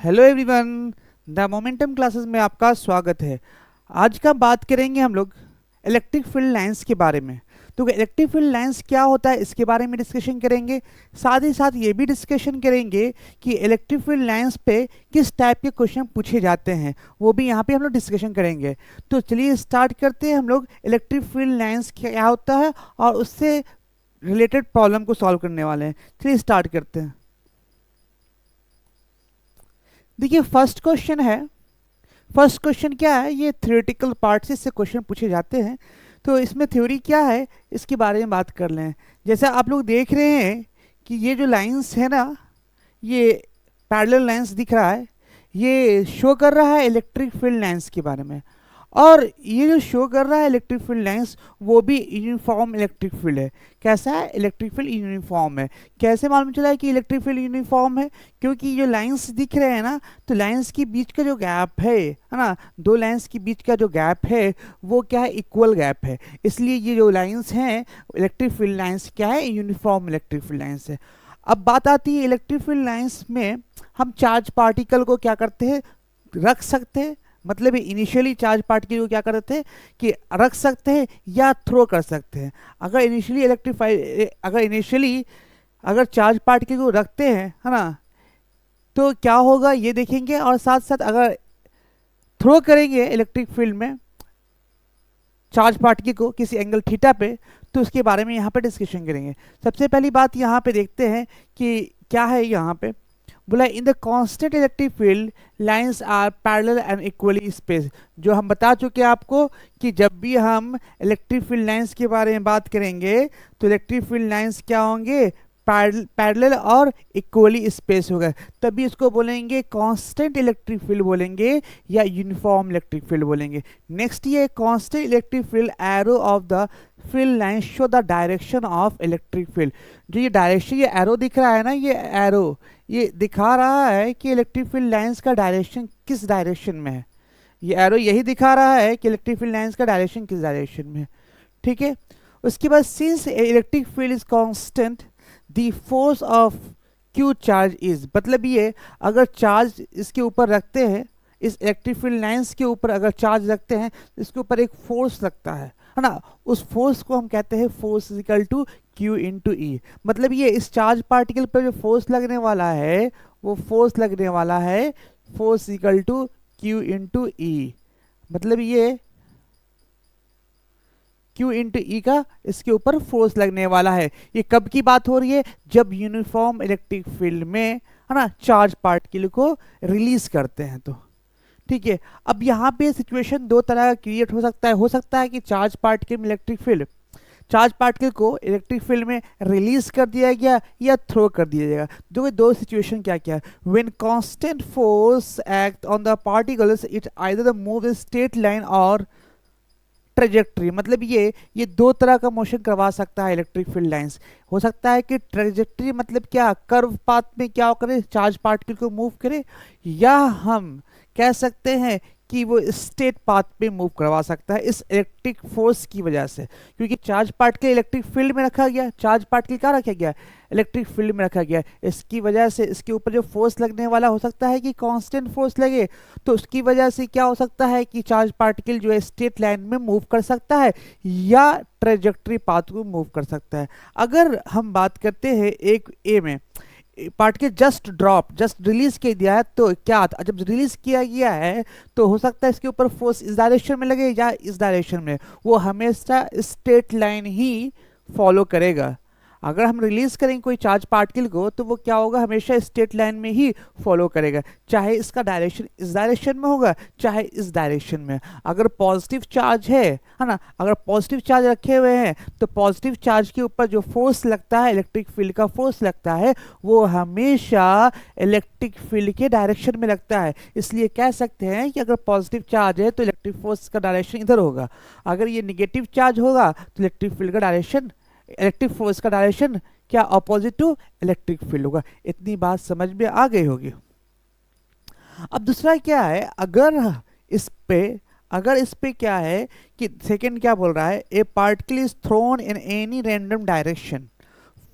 Hello everyone, the momentum classes में आपका स्वागत है। आज का बात करेंगे हम लोग इलेक्ट्रिक फील्ड लाइंस के बारे में। तो इलेक्ट्रिक फील्ड लाइंस क्या होता है इसके बारे में डिस्कशन करेंगे। साथ ही साथ ये भी डिस्कशन करेंगे कि इलेक्ट्रिक फील्ड लाइंस पे किस टाइप के क्वेश्चन पूछे जाते हैं, वो भी यहाँ पे हम लोग डिस्कशन करेंगे। तो चलिए स्टार्ट करते हैं। हम लोग इलेक्ट्रिक फील्ड लाइंस क्या होता है और उससे रिलेटेड प्रॉब्लम को सॉल्व करने वाले हैं। चलिए स्टार्ट करते हैं। देखिए फर्स्ट क्वेश्चन है। फर्स्ट क्वेश्चन क्या है, ये थ्योरेटिकल पार्ट से इससे क्वेश्चन पूछे जाते हैं। तो इसमें थ्योरी क्या है इसके बारे में बात कर लें। जैसे आप लोग देख रहे हैं कि ये जो लाइंस है ना, ये पैरेलल लाइंस दिख रहा है, ये शो कर रहा है इलेक्ट्रिक फील्ड लाइंस के बारे में। और ये जो शो कर रहा है इलेक्ट्रिक फील्ड लाइंस, वो भी यूनिफॉर्म इलेक्ट्रिक फील्ड है। कैसा है? इलेक्ट्रिक फील्ड यूनिफॉर्म है। कैसे मालूम चला है कि इलेक्ट्रिक फील्ड यूनिफॉर्म है? क्योंकि जो लाइंस दिख रहे हैं ना, तो लाइंस के बीच का जो गैप है ना, दो लाइंस के बीच का जो गैप है वो क्या है? इक्वल गैप है। इसलिए ये जो लाइंस हैं इलेक्ट्रिक फील्ड लाइंस क्या है? यूनिफॉर्म इलेक्ट्रिक फील्ड लाइंस है। अब बात आती है इलेक्ट्रिक फील्ड लाइंस में हम चार्ज पार्टिकल को क्या करते हैं? रख सकते हैं। मतलब इनिशियली चार्ज पार्टिकल को क्या करते हैं कि रख सकते हैं या थ्रो कर सकते हैं। अगर चार्ज पार्टिकल को रखते हैं, है ना, तो क्या होगा ये देखेंगे। और साथ साथ अगर थ्रो करेंगे इलेक्ट्रिक फील्ड में चार्ज पार्टिकल को किसी एंगल थीटा पे, तो उसके बारे में यहाँ पे डिस्कशन करेंगे। सबसे पहली बात यहाँ पे देखते हैं कि क्या है। यहाँ पे बोला in the constant electric field lines are parallel and equally space. जो हम बता चुके हैं आपको कि जब भी हम इलेक्ट्रिक फील्ड लाइंस के बारे में बात करेंगे तो इलेक्ट्रिक फील्ड लाइंस क्या होंगे? पैरेलल और इक्वली स्पेस होगा। तभी इसको बोलेंगे कांस्टेंट इलेक्ट्रिक फील्ड बोलेंगे या यूनिफॉर्म इलेक्ट्रिक फील्ड बोलेंगे। नेक्स्ट ये constant electric field arrow of the field line show the direction of electric field. जो ये डायरेक्शन, ये एरो दिख रहा है ना, ये एरो ये दिखा रहा है कि इलेक्ट्रिक फील्ड लाइंस का डायरेक्शन किस डायरेक्शन में है। ये एरो यही दिखा रहा है कि इलेक्ट्रिक फील्ड लाइंस का डायरेक्शन किस डायरेक्शन में है। ठीक है। उसके बाद since electric field is constant the force of Q charge is. मतलब ये अगर चार्ज इसके ऊपर रखते हैं, इस इलेक्ट्रिक फील्ड लाइंस के ऊपर अगर चार्ज रखते हैं, इसके ऊपर एक फोर्स लगता है ना। उस फोर्स को हम कहते हैं force equal to Q into E. मतलब ये इस चार्ज पार्टिकल पर जो फोर्स लगने वाला है, वो फोर्स लगने वाला है force equal to Q into E. मतलब ये Q इंटू ई का इसके ऊपर फोर्स लगने वाला है। ये कब की बात हो रही है? जब यूनिफॉर्म इलेक्ट्रिक फील्ड में, है ना, चार्ज पार्टिकल को रिलीज करते हैं तो। ठीक है। अब यहाँ पे सिचुएशन दो तरह का क्रिएट हो सकता है कि चार्ज पार्टिकल में चार्ज पार्टिकल को इलेक्ट्रिक फील्ड में रिलीज कर दिया गया या थ्रो कर दिया जाएगा। दो सिचुएशन क्या क्या है। When constant force act on the particles it either the move straight line और ट्रेजेक्ट्री। मतलब ये दो तरह का मोशन करवा सकता है इलेक्ट्रिक फील्ड लाइंस। हो सकता है कि ट्रेजेक्ट्री मतलब क्या, कर्व पाथ में क्या करे, चार्ज पार्टिकल को मूव करे, या हम कह सकते हैं कि वो स्ट्रेट पाथ पे मूव करवा सकता है इस इलेक्ट्रिक फोर्स की वजह से। क्योंकि चार्ज पार्टिकल इलेक्ट्रिक फील्ड में रखा गया, चार्ज पार्टिकल क्या रखा गया? इलेक्ट्रिक फील्ड में रखा गया। इसकी वजह से इसके ऊपर जो फोर्स लगने वाला हो सकता है कि कांस्टेंट फोर्स लगे, तो उसकी वजह से क्या हो सकता है कि चार्ज पार्टिकल जो है स्ट्रेट लाइन में मूव कर सकता है या ट्रेजेक्ट्री पाथ को मूव कर सकता है। अगर हम बात करते हैं एक ए में पार्टिकल जस्ट रिलीज किया दिया है, तो क्या जब रिलीज किया गया है तो हो सकता है इसके ऊपर फोर्स इस डायरेक्शन में लगे या इस डायरेक्शन में। वो हमेशा स्ट्रेट लाइन ही फॉलो करेगा। अगर हम रिलीज करेंगे कोई चार्ज पार्टिकल को तो वो क्या होगा? हमेशा स्ट्रेट लाइन में ही फॉलो करेगा, चाहे इसका डायरेक्शन इस डायरेक्शन में होगा चाहे इस डायरेक्शन में। अगर पॉजिटिव चार्ज है ना, अगर पॉजिटिव चार्ज रखे हुए हैं तो पॉजिटिव चार्ज के ऊपर जो फोर्स लगता है, इलेक्ट्रिक फील्ड का फोर्स लगता है, वो हमेशा इलेक्ट्रिक फील्ड के डायरेक्शन में लगता है। इसलिए कह सकते हैं कि अगर पॉजिटिव चार्ज है तो इलेक्ट्रिक फोर्स का डायरेक्शन इधर होगा। अगर ये निगेटिव चार्ज होगा तो इलेक्ट्रिक फील्ड का डायरेक्शन, इलेक्ट्रिक फोर्स का डायरेक्शन क्या अपोजिट टू इलेक्ट्रिक फील्ड होगा। इतनी बात समझ में आ गई होगी। अब दूसरा क्या है, अगर इस पे क्या है कि सेकंड क्या बोल रहा है, ए particle is thrown in any random direction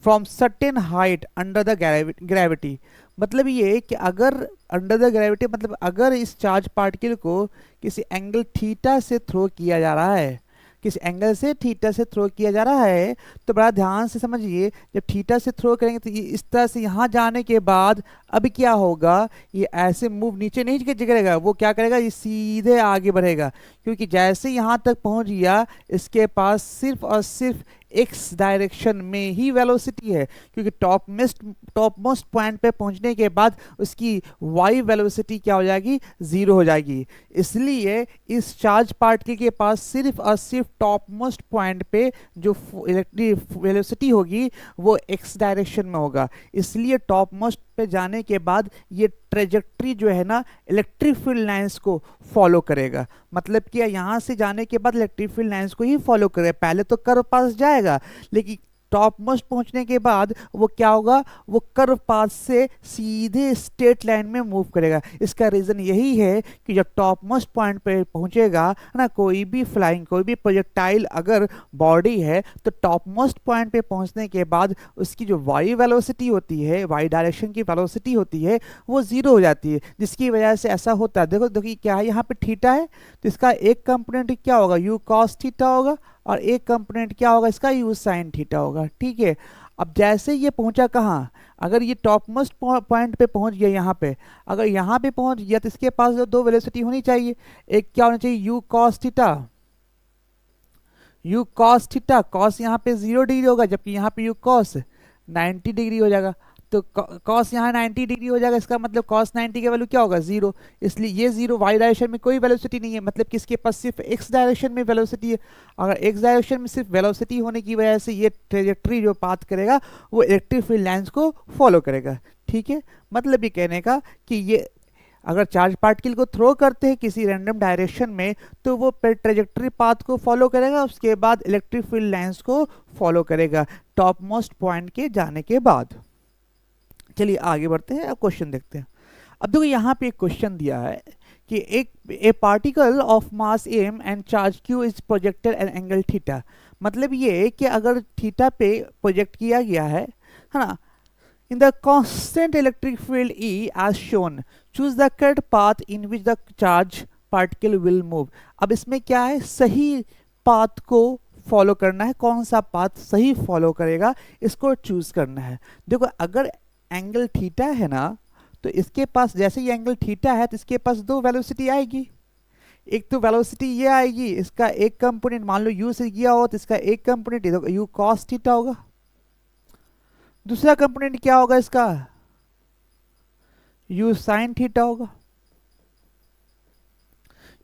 from certain height under the gravity. मतलब ये कि अगर अंडर द ग्रेविटी, मतलब अगर इस चार्ज पार्टिकल को किसी एंगल थीटा से थ्रो किया जा रहा है, किस एंगल से, थीटा से थ्रो किया जा रहा है, तो बड़ा ध्यान से समझिए, जब थीटा से थ्रो करेंगे तो ये इस तरह से यहाँ जाने के बाद अब क्या होगा, ये ऐसे मूव नीचे नहीं करेगा, वो क्या करेगा, ये सीधे आगे बढ़ेगा, क्योंकि जैसे यहाँ तक पहुँच गया इसके पास सिर्फ और सिर्फ एक्स डायरेक्शन में ही वेलोसिटी है, क्योंकि टॉप मोस्ट पॉइंट पे पहुंचने के बाद उसकी वाई वेलोसिटी क्या हो जाएगी, जीरो हो जाएगी। इसलिए इस चार्ज पार्टिकल के पास सिर्फ और सिर्फ टॉप मोस्ट पॉइंट पे जो इलेक्ट्रिक वेलोसिटी होगी वो एक्स डायरेक्शन में होगा। इसलिए टॉप मोस्ट पे जाने के बाद ये ट्रेजेक्ट्री जो है ना इलेक्ट्रिक फील्ड लाइंस को फॉलो करेगा। मतलब कि यहाँ से जाने के बाद इलेक्ट्रिक फील्ड लाइंस को ही फॉलो करेगा, पहले तो कर्व पास जाएगा लेकिन टॉप मोस्ट पहुंचने के बाद वो क्या होगा, वो कर्व पाथ से सीधे स्ट्रेट लाइन में मूव करेगा। इसका रीजन यही है कि जब टॉप मोस्ट पॉइंट पे पहुंचेगा ना, कोई भी फ्लाइंग, कोई भी प्रोजेक्टाइल अगर बॉडी है तो टॉप मोस्ट पॉइंट पे पहुंचने के बाद उसकी जो वाई वेलोसिटी होती है, वाई डायरेक्शन की वेलोसिटी होती है, वो जीरो हो जाती है, जिसकी वजह से ऐसा होता है। देखो देखिए क्या है, यहाँ पे थीटा है तो इसका एक कंपोनेंट क्या होगा, यू कॉस थीटा होगा, और एक कंपोनेंट क्या होगा इसका, यू साइन थीटा होगा। ठीक है, अब जैसे ये पहुंचा कहाँ, अगर ये टॉप मोस्ट पॉइंट पे पहुंच गया यहाँ पे, अगर यहाँ पे पहुंच गया तो इसके पास दो वेलोसिटी होनी चाहिए, एक क्या होना चाहिए, you cos theta, you cos theta, cos यहाँ पे 0 डिग्री होगा जबकि यहाँ पे यू कॉस 90 डिग्री हो जाएगा, तो कॉस यहाँ 90 डिग्री हो जाएगा, इसका मतलब कॉस 90 की वैल्यू क्या होगा, 0। इसलिए ये 0, वाई डायरेक्शन में कोई वेलोसिटी नहीं है, मतलब कि इसके पास सिर्फ एक्स डायरेक्शन में वेलोसिटी है। अगर एक्स डायरेक्शन में सिर्फ वेलोसिटी होने की वजह से ये ट्रेजेक्ट्री जो पाथ करेगा वो इलेक्ट्रिक फील्ड लाइंस को फॉलो करेगा। ठीक है, मतलब ये कहने का कि ये अगर चार्ज पार्टिकल को थ्रो करते हैं किसी रैंडम डायरेक्शन में तो वो ट्रेजेक्ट्री पाथ को फॉलो करेगा, उसके बाद इलेक्ट्रिक फील्ड लाइंस को फॉलो करेगा टॉप मोस्ट पॉइंट के जाने के बाद। चलिए आगे बढ़ते हैं, अब क्वेश्चन देखते हैं। अब देखो यहाँ पे एक क्वेश्चन दिया है कि ए particle of mass m and charge q is projected at angle theta. मतलब ये कि अगर थीटा पे प्रोजेक्ट किया गया है ना, इन the constant electric field E as shown, choose the correct path in which the charge particle will move। अब इसमें क्या है, सही पाथ को फॉलो करना है, कौन सा पाथ सही फॉलो करेगा इसको चूज करना है। देखो अगर एंगल थीटा है ना तो इसके पास, जैसे ये एंगल थीटा है तो इसके पास दो वेलोसिटी आएगी, एक तो वेलोसिटी ये आएगी, इसका एक कंपोनेंट मान लो u से गया हो तो इसका एक कंपोनेंट यू कॉस थीटा होगा, दूसरा कंपोनेंट क्या होगा इसका, यू साइन थीटा होगा,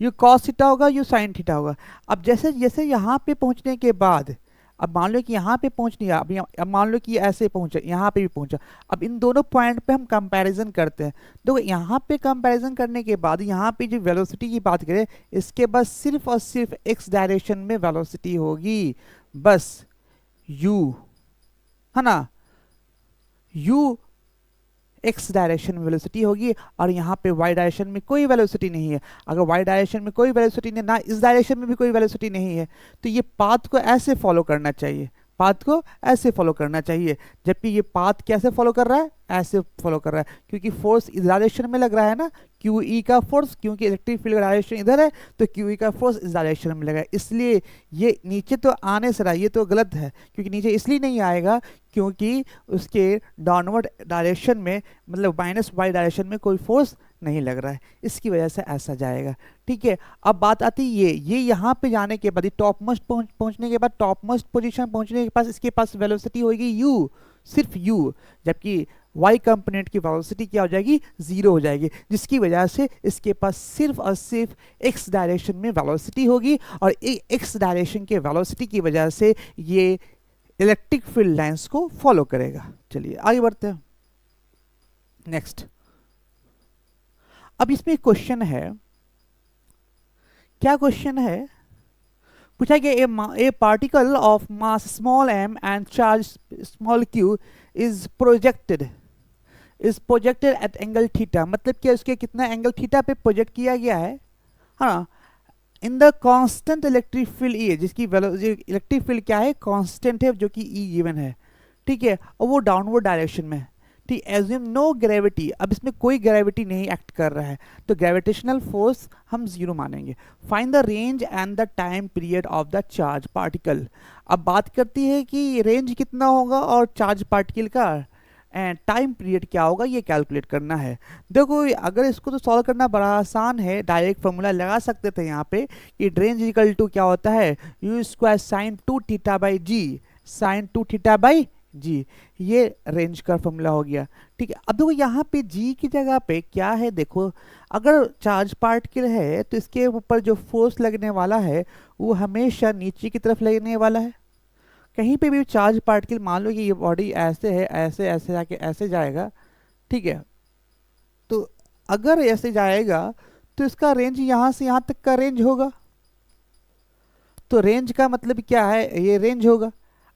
यू कॉस थीटा होगा, यू साइन थीटा होगा। अब जैसे जैसे यहाँ पे पहुंचने के बाद, अब मान लो कि यहाँ पे पहुंच नहीं, अब मान लो कि ऐसे पहुंचा, यहाँ पे भी पहुंचा, अब इन दोनों पॉइंट पे हम कंपैरिजन करते हैं। देखो यहाँ पे कंपैरिजन करने के बाद यहाँ पे जो वेलोसिटी की बात करें, इसके बाद सिर्फ और सिर्फ एक्स डायरेक्शन में वेलोसिटी होगी, बस u है ना, u एक्स डायरेक्शन में वेलोसिटी होगी और यहाँ पे वाई डायरेक्शन में कोई वेलोसिटी नहीं है। अगर वाई डायरेक्शन में कोई वेलोसिटी नहीं, ना इस डायरेक्शन में भी कोई वेलोसिटी नहीं है, तो ये पाथ को ऐसे फॉलो करना चाहिए, पाथ को ऐसे फॉलो करना चाहिए। जबकि ये पाथ कैसे फॉलो कर रहा है, ऐसे फॉलो कर रहा है, क्योंकि फोर्स इस डायरेक्शन में लग रहा है ना, क्यू ई का फोर्स, क्योंकि इलेक्ट्रिक फील्ड का डायरेक्शन इधर है तो क्यू ई का फोर्स इस डायरेक्शन में लगा है, इसलिए ये नीचे तो आने से रहा, ये तो गलत है, क्योंकि नीचे इसलिए नहीं आएगा क्योंकि उसके डाउनवर्ड डायरेक्शन में, मतलब माइनस वाई डायरेक्शन में कोई फोर्स नहीं लग रहा है, इसकी वजह से ऐसा जाएगा। ठीक है, अब बात आती है ये यहाँ पे जाने के बाद, टॉप मोस्ट पहुंचने के बाद, टॉप मोस्ट पोजीशन पहुंचने के पास इसके पास वेलोसिटी होगी u, सिर्फ u, जबकि y कंपोनेंट की वेलोसिटी क्या हो जाएगी, 0 हो जाएगी, जिसकी वजह से इसके पास सिर्फ और सिर्फ x डायरेक्शन में वेलोसिटी होगी और x डायरेक्शन के वेलोसिटी की वजह से ये इलेक्ट्रिक फील्ड लाइंस को फॉलो करेगा। चलिए आगे बढ़ते हैं नेक्स्ट। अब इसमें क्वेश्चन है, क्या क्वेश्चन है, पूछा गया ए particle of mass small m and charge small q is projected at angle theta. मतलब कि उसके कितना एंगल थीटा पे प्रोजेक्ट किया गया है, हाँ, इन the constant electric field E, जिसकी इलेक्ट्रिक फील्ड क्या है, कांस्टेंट है, जो कि E गिवन है। ठीक है, और वो डाउनवर्ड डायरेक्शन में। ठीक, एज्यूम नो ग्रेविटी, अब इसमें कोई ग्रेविटी नहीं एक्ट कर रहा है, तो ग्रेविटेशनल फोर्स हम जीरो मानेंगे। Find the range and the time period of the charge particle. अब बात करती है कि रेंज कितना होगा और चार्ज पार्टिकल का एंड टाइम पीरियड क्या होगा, ये कैलकुलेट करना है। देखो अगर इसको तो सॉल्व करना बड़ा आसान है, डायरेक्ट फॉर्मूला लगा सकते थे यहाँ पे कि रेंज इक्वल टू क्या होता है, U square sine 2 theta by G, sine 2 theta by जी, ये रेंज का फॉर्मूला हो गया। ठीक है, अब देखो यहाँ पे जी की जगह पे क्या है, देखो अगर चार्ज पार्टिकल है तो इसके ऊपर जो फोर्स लगने वाला है वो हमेशा नीचे की तरफ लगने वाला है। कहीं पे भी चार्ज पार्टिकल, मान लो कि ये बॉडी ऐसे है, ऐसे ऐसे जाके ऐसे जाएगा, ठीक है, तो अगर ऐसे जाएगा तो इसका रेंज यहाँ से यहाँ तक का रेंज होगा। तो रेंज का मतलब क्या है, ये रेंज होगा।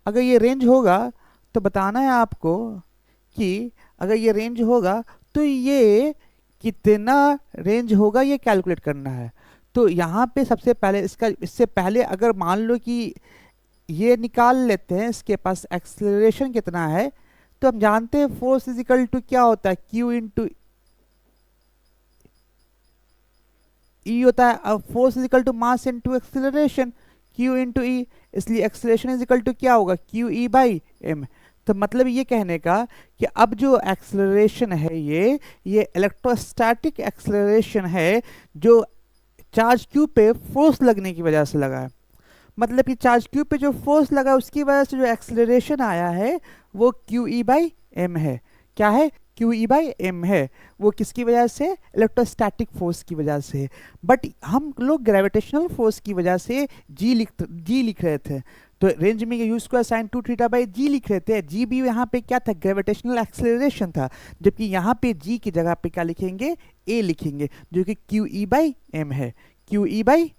अगर ये रेंज होगा तो बताना है आपको कि अगर ये रेंज होगा तो ये कितना रेंज होगा, ये कैलकुलेट करना है। तो यहाँ पे सबसे पहले इससे पहले अगर मान लो कि ये निकाल लेते हैं इसके पास एक्सेलरेशन कितना है, तो हम जानते हैं फोर्स इज इक्वल टू क्या होता है, क्यू इंटू ई होता है। अब force is equal to mass into acceleration, Q into E, इसलिए एक्सेलरेशन इज इक्वल टू क्या होगा, क्यू ई बाई एम। तो मतलब ये कहने का कि अब जो एक्सेलरेशन है ये इलेक्ट्रोस्टैटिक एक्सेलरेशन है जो चार्ज क्यू पे फोर्स लगने की वजह से लगा है। मतलब कि चार्ज क्यू पे जो फोर्स लगा उसकी वजह से जो एक्सेलरेशन आया है वो क्यू ई बाई एम है। क्या है, क्यू ई बाई एम है। वो किसकी वजह से, इलेक्ट्रोस्टैटिक फोर्स की वजह से। बट हम लोग ग्रेविटेशनल फोर्स की वजह से जी लिख रहे थे, तो रेंज में U square sine 2 theta by G लिख रहे थे। जी भी यहाँ पे क्या था, ग्रेविटेशनल एक्सेलरेशन था, जबकि यहाँ पे जी की जगह पे क्या लिखेंगे, ए लिखेंगे, जो कि क्यू ई बाई एम है। क्यू ई बाई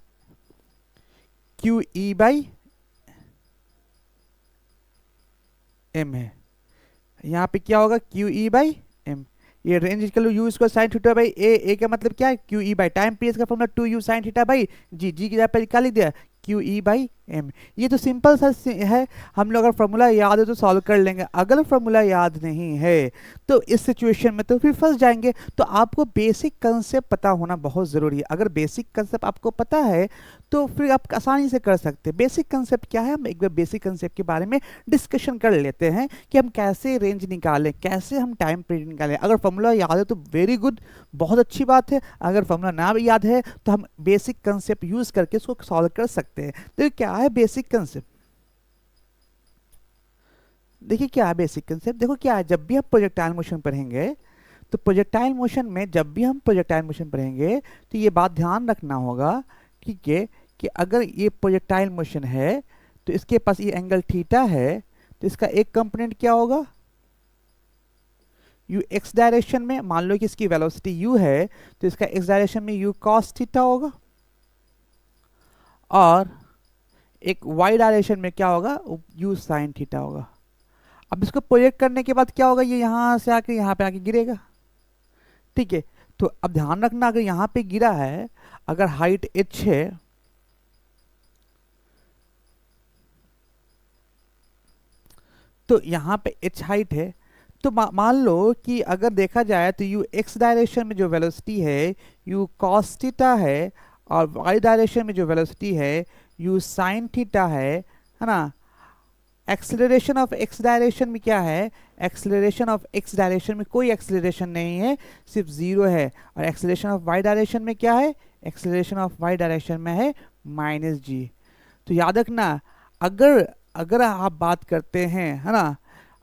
एम है। यहाँ पे क्या होगा, क्यू ई बाई एम। ये range equal to u square sine theta by a का मतलब क्या है, q E by time period का formula 2u sine theta by g, g की जगह पे क्या लिख दिया, क्यू ई बाई एम। ये तो सिंपल सा है, हम लोग अगर फॉर्मूला याद है तो सॉल्व कर लेंगे। अगर फॉर्मूला याद नहीं है तो इस सिचुएशन में तो फिर फंस जाएंगे। तो आपको बेसिक कंसेप्ट पता होना बहुत ज़रूरी है। अगर बेसिक कंसेप्ट आपको पता है तो फिर आप आसानी से कर सकते हैं। बेसिक कंसेप्ट क्या है, हम एक बार बेसिक कंसेप्ट के बारे में डिस्कशन कर लेते हैं कि हम कैसे रेंज निकालें, कैसे हम टाइम पीरियड निकालें। अगर फॉर्मूला याद है तो वेरी गुड, बहुत अच्छी बात है। अगर फॉर्मूला ना भी याद है तो हम बेसिक कंसेप्ट यूज़ करके इसको सॉल्व कर सकते हैं। तो क्या है बेसिक कंसेप्ट, देखिए क्या है बेसिक कंसेप्ट। देखो क्या है, जब भी हम प्रोजेक्टाइल मोशन पढ़ेंगे तो प्रोजेक्टाइल मोशन में जब भी हम प्रोजेक्टाइल मोशन पढ़ेंगे तो ये बात ध्यान रखना होगा, ठीक है, कि अगर ये प्रोजेक्टाइल मोशन है तो इसके पास ये एंगल थीटा है, तो इसका एक कंपोनेंट क्या होगा, यू एक्स डायरेक्शन में। मान लो कि इसकी वेलोसिटी यू है तो इसका एक्स डायरेक्शन में यू कॉस थीटा होगा, और एक वाई डायरेक्शन में क्या होगा, यू साइन थीटा होगा। अब इसको प्रोजेक्ट करने के बाद क्या होगा, ये यहां से आके यहाँ पे आके गिरेगा, ठीक है। तो अब ध्यान रखना, अगर यहाँ पे गिरा है, अगर हाइट h है तो यहाँ पे h हाइट है, तो मान लो कि अगर देखा जाए तो यू एक्स डायरेक्शन में जो वेलोसिटी है यू कॉस थीटा है, और वाई डायरेक्शन में जो वेलोसिटी है यू साइन थीटा है ना। एक्सेलरेशन ऑफ एक्स डायरेक्शन में क्या है, एक्सेलरेशन ऑफ एक्स डायरेक्शन में कोई एक्सेलरेशन नहीं है, सिर्फ जीरो है। और एक्सेलरेशन ऑफ वाई डायरेक्शन में क्या है, एक्सेलरेशन ऑफ वाई डायरेक्शन में है माइनस जी। तो याद रखना, अगर अगर आप बात करते हैं, है ना,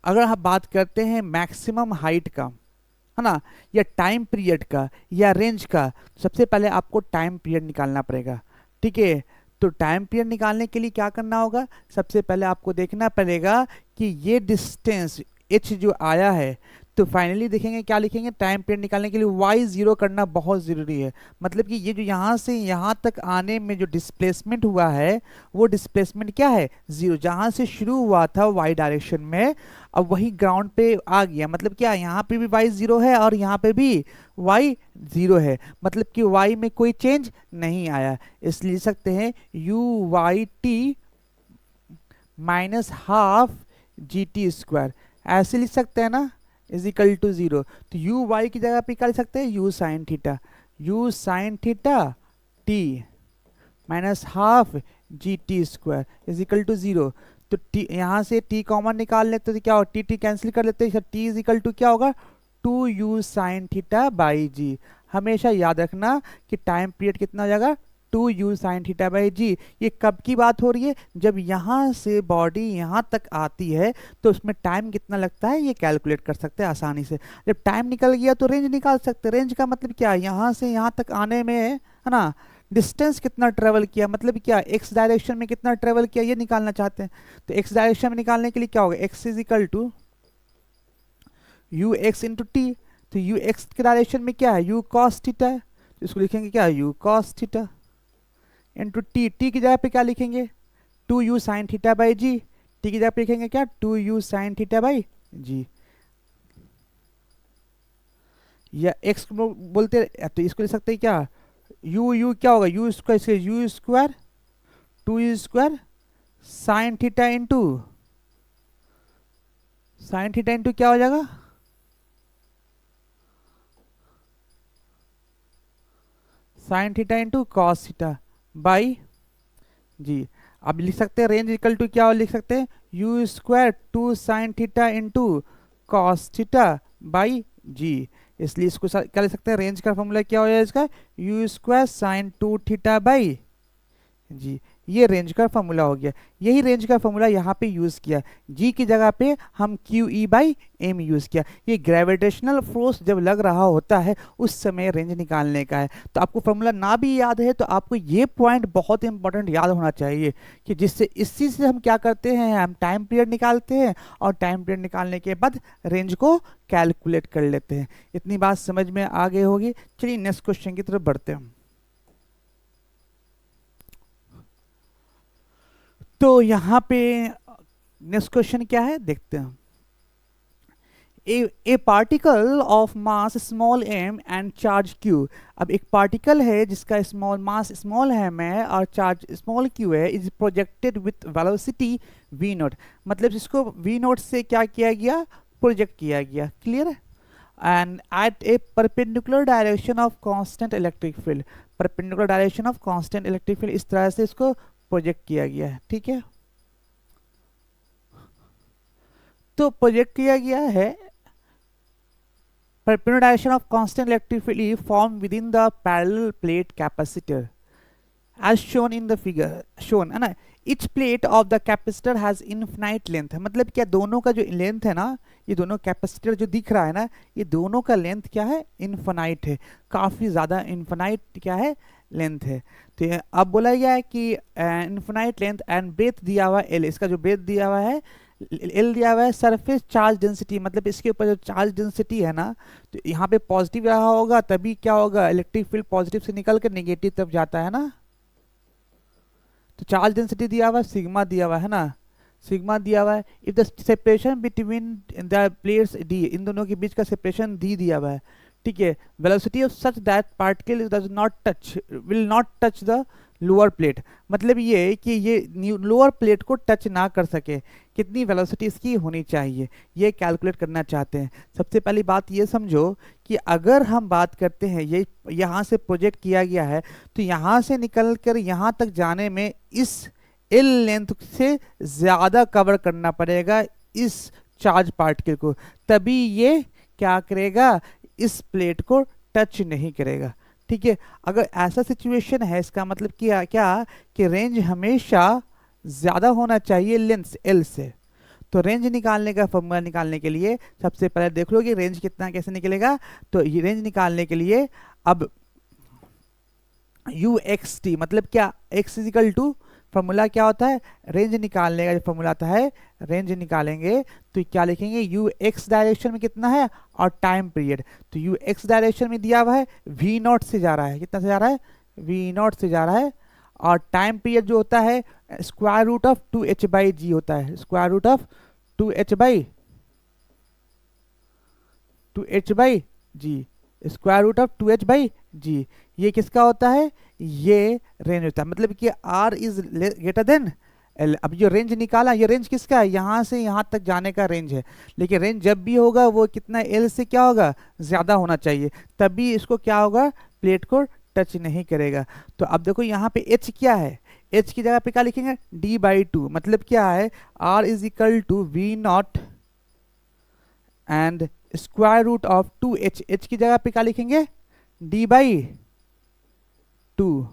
अगर आप बात करते हैं मैक्सिमम हाइट का, है ना, या टाइम पीरियड का या रेंज का, सबसे पहले आपको टाइम पीरियड निकालना पड़ेगा, ठीक है। तो टाइम पीरियड निकालने के लिए क्या करना होगा, सबसे पहले आपको देखना पड़ेगा कि ये डिस्टेंस h जो आया है, तो फाइनली देखेंगे क्या लिखेंगे, टाइम पीरियड निकालने के लिए y जीरो करना बहुत ज़रूरी है। मतलब कि ये जो यहाँ से यहाँ तक आने में जो डिस्प्लेसमेंट हुआ है वो डिस्प्लेसमेंट क्या है, जीरो। जहाँ से शुरू हुआ था y डायरेक्शन में, अब वही ग्राउंड पे आ गया। मतलब क्या, यहाँ पे भी y जीरो है और यहाँ पे भी y जीरो है, मतलब कि y में कोई चेंज नहीं आया। इसलिए लिख सकते हैं u y t minus half g t square, ऐसे लिख सकते हैं ना। Is equal to 0। तो यू वाई की जगह पे क्या लिख सकते हैं, u sine theta, u sine theta t minus half g t square is equal to 0। तो टी यहाँ से टी कॉमन निकाल लेते तो क्या हो, टी टी कैंसिल कर लेते हैं, टी इज इक्वल टू क्या होगा, 2u साइन थीटा बाई जी। हमेशा याद रखना कि टाइम पीरियड कितना हो जाएगा, 2u साइन थीटा बाई जी। ये कब की बात हो रही है, जब यहाँ से बॉडी यहाँ तक आती है तो उसमें टाइम कितना लगता है ये कैलकुलेट कर सकते हैं आसानी से। जब टाइम निकल गया तो रेंज निकाल सकते हैं। रेंज का मतलब क्या है, यहाँ से यहाँ तक आने में है ना डिस्टेंस कितना ट्रेवल किया, मतलब क्या एक्स डायरेक्शन में कितना ट्रेवल किया ये निकालना चाहते हैं। तो एक्स डायरेक्शन में निकालने के लिए क्या होगा, x is equal to u x into t. तो यू एक्स के डायरेक्शन में क्या है, यू कॉस थीटा है, तो इसको लिखेंगे क्या, u cos theta into t. T की जगह पे क्या लिखेंगे, 2u sine theta by g. T की जगह पे लिखेंगे क्या, 2u साइन थीटा बाई जी। या एक्स बोलते हैं तो इसको लिख सकते हैं क्या, यू क्या होगा, u square, u square 2u square sine theta into क्या हो जाएगा, sine theta into cos theta by g. अब लिख सकते हैं रेंज इक्वल टू क्या लिख सकते हैं, u square 2 sine theta into cos theta by g. इसलिए इसको क्या लिख सकते हैं, रेंज का फॉर्मूला क्या हो जाएगा इसका, u square sine 2 theta by जी। ये रेंज का फॉर्मूला हो गया। यही रेंज का फॉर्मूला यहाँ पे यूज़ किया, जी की जगह पे हम q E by m use किया। ये ग्रेविटेशनल फोर्स जब लग रहा होता है उस समय रेंज निकालने का है। तो आपको फॉर्मूला ना भी याद है तो आपको ये पॉइंट बहुत इंपॉर्टेंट याद होना चाहिए कि जिससे इसी से हम क्या करते हैं, हम टाइम पीरियड निकालते हैं और टाइम पीरियड निकालने के बाद रेंज को कैलकुलेट कर लेते हैं। इतनी बात समझ में आ गई होगी। चलिए नेक्स्ट क्वेश्चन की तरफ बढ़ते हैं। तो यहाँ पे नेक्स्ट क्वेश्चन क्या है देखते हैं। ए particle of mass small m and charge q। अब एक पार्टिकल है जिसका स्मॉल मास स्मॉल m है और चार्ज स्मॉल q है, is projected with velocity v note. मतलब इसको v नोट से क्या किया गया, प्रोजेक्ट किया गया, क्लियर है। And at a perpendicular direction of constant electric field, perpendicular direction of constant electric field, इस तरह से इसको प्रोजेक्ट किया गया है, ठीक है। तो प्रोजेक्ट किया गया है perpendicular direction of constant electric field formed within the parallel plate capacitor as shown in the figure shown है ना। each plate of the capacitor has infinite length। मतलब क्या, दोनों का जो लेंथ है ना, ये दोनों कैपेसिटर जो दिख रहा है ना, ये दोनों का लेंथ क्या है, इन्फिनाइट है, काफ़ी ज़्यादा इन्फिनाइट क्या है, लेंथ है। तो अब बोला गया है कि इन्फिनाइट लेंथ एंड ब्रेथ दिया हुआ एल, इसका जो ब्रेथ दिया हुआ है एल दिया हुआ है, सरफेस चार्ज डेंसिटी, मतलब इसके ऊपर जो चार्ज डेंसिटी है ना, तो यहाँ पे पॉजिटिव रहा होगा तभी क्या होगा, इलेक्ट्रिक फील्ड पॉजिटिव से निकल कर नेगेटिव तरफ जाता है ना। तो चार्ज डेंसिटी दिया हुआ है, सिग्मा दिया हुआ है ना, सिग्मा दिया हुआ है। If the separation between the plates d, इन दोनों के बीच का सेपरेशन डी दिया हुआ है, ठीक है। Velocity of such that particle does not touch, will not touch the lower plate, मतलब ये कि ये लोअर प्लेट को टच ना कर सके, कितनी वेलोसिटी इसकी होनी चाहिए, ये कैलकुलेट करना चाहते हैं। सबसे पहली बात ये समझो कि अगर हम बात करते हैं ये यहाँ से प्रोजेक्ट किया गया है, तो यहाँ से निकल कर यहाँ तक जाने में इस एल लेंथ से ज़्यादा कवर करना पड़ेगा इस चार्ज पार्टिकल को, तभी ये क्या करेगा, इस प्लेट को टच नहीं करेगा, ठीक है। अगर ऐसा सिचुएशन है, इसका मतलब क्या क्या कि रेंज हमेशा ज़्यादा होना चाहिए लेंथ एल से। तो रेंज निकालने का फॉर्मूला निकालने के लिए सबसे पहले देख लो कि रेंज कितना कैसे निकलेगा। तो ये रेंज निकालने के लिए अब यू एक्स टी, मतलब क्या, एक्स इजिकल टू, फॉर्मूला क्या होता है, रेंज निकालने का जो फॉर्मूला आता है, रेंज निकालेंगे तो क्या लिखेंगे, यू एक्स डायरेक्शन में कितना है और टाइम पीरियड। तो यू एक्स डायरेक्शन में दिया हुआ है वी नॉट से जा रहा है, कितना से जा रहा है, वी नॉट से जा रहा है, और टाइम पीरियड जो होता है square root of 2h by g होता है, square root of 2h by g, square root of 2h by जी। ये किसका होता है, ये रेंज होता है, मतलब कि r is greater then L. अब जो रेंज निकाला, ये रेंज किसका है, यहाँ से यहाँ तक जाने का रेंज है, लेकिन रेंज जब भी होगा वो कितना एल से क्या होगा, ज़्यादा होना चाहिए, तभी इसको क्या होगा, प्लेट को टच नहीं करेगा। तो अब देखो यहाँ पे एच क्या है, एच की जगह पे क्या लिखेंगे, d/2, मतलब क्या है, r is equal to v naught and square root of 2h। h की जगह पे क्या लिखेंगे, d/2,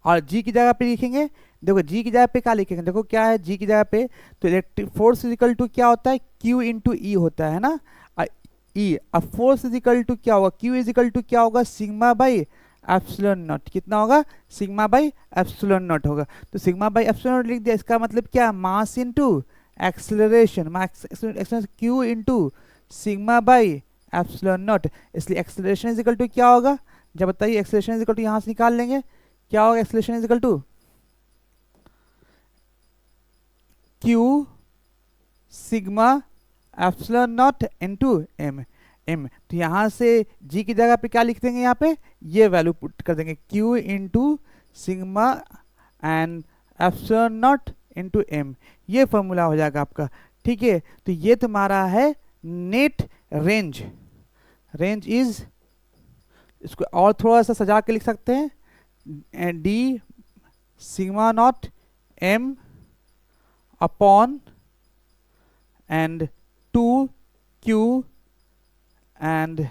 और g की जगह पे लिखेंगे, देखो g की जगह पे क्या लिखेंगे, देखो क्या है g की जगह पे, तो electric force is equal to क्या होता है, q इंटू ई होता है ना, ई। अब फोर्स इज इक्वल टू क्या होगा, q इज इक्वल टू क्या होगा, सिग्मा बाई एप्सिलॉन नॉट। कितना होगा, सिग्मा बाई एप्सिलॉन नॉट होगा। तो सिग्मा बाई एप्सिलॉन नॉट लिख दिया, इसका मतलब क्या, mass into acceleration, q into sigma by epsilon not. इसलिए एक्सेलरेशन इज इक्वल टू क्या होगा, जब बताइए, एक्सेलरेशन इज इक्वल टू यहाँ से निकाल लेंगे, क्या होगा, acceleration is equal to q sigma epsilon naught into m। तो यहाँ से g की जगह पे क्या लिख देंगे, यहाँ पे ये वैल्यू पुट कर देंगे, q into sigma and epsilon not into m, ये फॉर्मूला हो जाएगा आपका। ठीक है, तो ये तुम्हारा है नेट रेंज। रेंज इज, इसको और थोड़ा सा सजा के लिख सकते हैं, d sigma not m upon and 2q and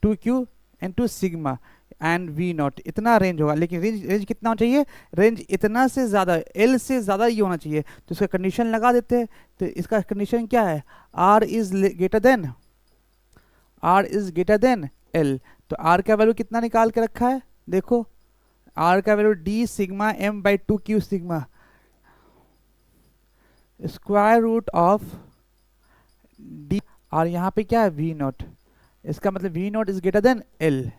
2q into sigma and v not, इतना रेंज होगा। लेकिन रेंज कितना होना चाहिए, रेंज इतना से ज़्यादा, l से ज़्यादा ही होना चाहिए। तो इसका कंडीशन लगा देते हैं, तो इसका कंडीशन क्या है, r is greater than l। तो r का वैल्यू कितना निकाल के रखा है, देखो r का value d sigma m by 2q sigma square root of d, और यहाँ पे क्या है v नॉट, इसका मतलब v not is greater than l।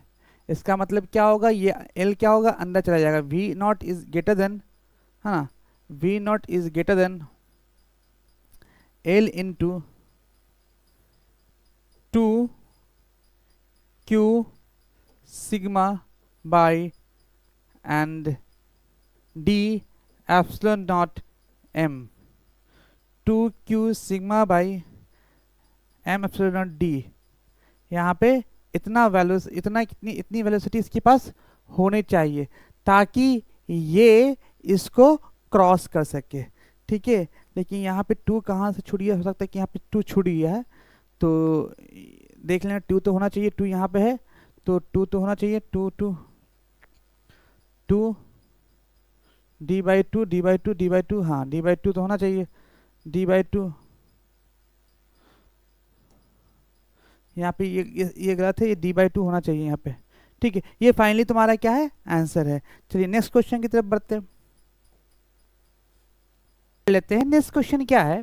इसका मतलब क्या होगा, ये l क्या होगा, अंदर चला जाएगा, v not is greater then, है ना, v not is greater than l into 2q sigma by and d epsilon not m, 2q sigma by m epsilon not d। यहाँ पे इतना वैल्यूज, इतनी वेलोसिटी इसके पास होनी चाहिए ताकि ये इसको क्रॉस कर सके। ठीक है, लेकिन यहाँ पे 2 कहाँ से छुड़ी है, हो सकता है कि यहाँ पे 2 छुड़ी है, तो देख लेना, 2 तो होना चाहिए, 2 यहाँ पे है, तो 2 तो होना चाहिए, 2 d/2, हाँ d/2 तो होना चाहिए, d/2, यहाँ पे ये गलत है, ये d/2 होना चाहिए यहाँ पे। ठीक है, ये फाइनली तुम्हारा क्या है, आंसर है। चलिए नेक्स्ट क्वेश्चन की तरफ बढ़ते हैं, लेते हैं। नेक्स्ट क्वेश्चन क्या है,